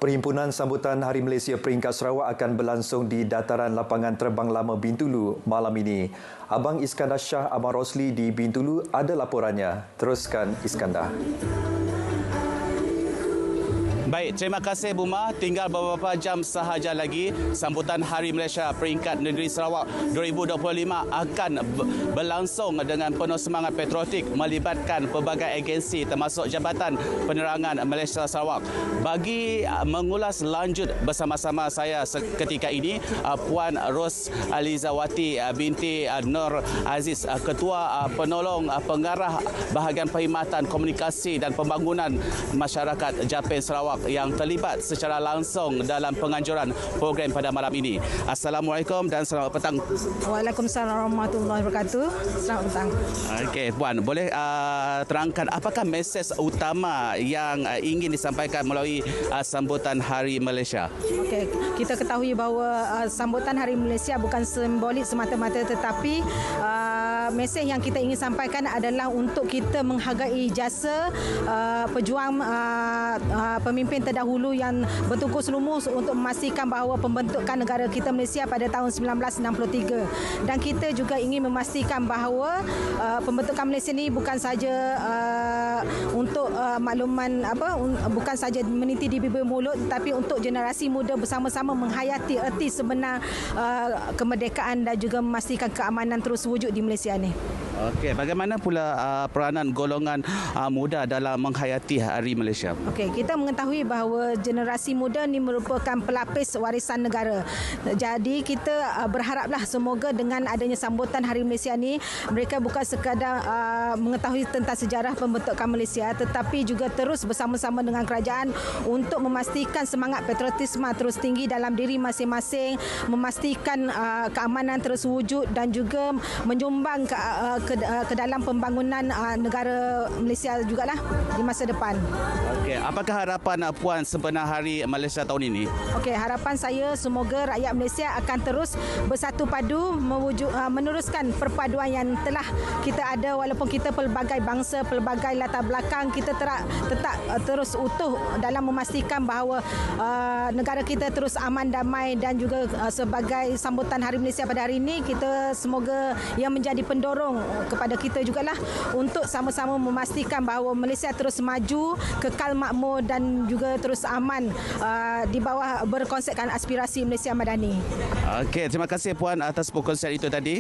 Perhimpunan Sambutan Hari Malaysia Peringkat Sarawak akan berlangsung di Dataran Lapangan Terbang Lama Bintulu malam ini. Abang Iskandar Shah Abang Rosli di Bintulu ada laporannya. Teruskan Iskandar. Baik, terima kasih Buma. Tinggal beberapa jam sahaja lagi sambutan Hari Malaysia Peringkat Negeri Sarawak 2025 akan berlangsung dengan penuh semangat patriotik melibatkan pelbagai agensi termasuk Jabatan Penerangan Malaysia Sarawak. Bagi mengulas lanjut bersama-sama saya ketika ini Puan Ros Alizawati binti Nur Aziz, Ketua Penolong Pengarah Bahagian Perkhidmatan Komunikasi dan Pembangunan Masyarakat Japin Sarawak yang terlibat secara langsung dalam penganjuran program pada malam ini. Assalamualaikum dan selamat petang. Waalaikumsalam warahmatullahi wabarakatuh. Selamat petang. Okey, Puan, boleh terangkan apakah mesej utama yang ingin disampaikan melalui sambutan Hari Malaysia? Okey, kita ketahui bahawa sambutan Hari Malaysia bukan simbolik semata-mata, tetapi mesej yang kita ingin sampaikan adalah untuk kita menghargai jasa pejuang pemimpin terdahulu yang bertungkus lumus untuk memastikan bahawa pembentukan negara kita Malaysia pada tahun 1963, dan kita juga ingin memastikan bahawa pembentukan Malaysia ini bukan saja untuk makluman bukan saja meniti di bibir mulut, tetapi untuk generasi muda bersama-sama menghayati erti sebenar kemerdekaan dan juga memastikan keamanan terus wujud di Malaysia ini. Okey, bagaimana pula peranan golongan muda dalam menghayati Hari Malaysia? Okey, kita mengetahui bahawa generasi muda ini merupakan pelapis warisan negara. Jadi kita berharaplah semoga dengan adanya sambutan Hari Malaysia ini, mereka bukan sekadar mengetahui tentang sejarah pembentukan Malaysia, tetapi juga terus bersama-sama dengan kerajaan untuk memastikan semangat patriotisme terus tinggi dalam diri masing-masing, memastikan keamanan terus wujud dan juga menyumbang ke dalam pembangunan negara Malaysia jugalah di masa depan. Okey, apakah harapan Puan sempena Hari Malaysia tahun ini? Okey, harapan saya semoga rakyat Malaysia akan terus bersatu padu meneruskan perpaduan yang telah kita ada, walaupun kita pelbagai bangsa, pelbagai latar belakang, kita tetap terus utuh dalam memastikan bahawa negara kita terus aman, damai, dan juga sebagai sambutan Hari Malaysia pada hari ini, kita semoga yang menjadi pendorong kepada kita jugalah untuk sama-sama memastikan bahawa Malaysia terus maju, kekal makmur dan juga terus aman di bawah berkonsepkan aspirasi Malaysia Madani. Okey, terima kasih Puan atas perkongsian itu tadi.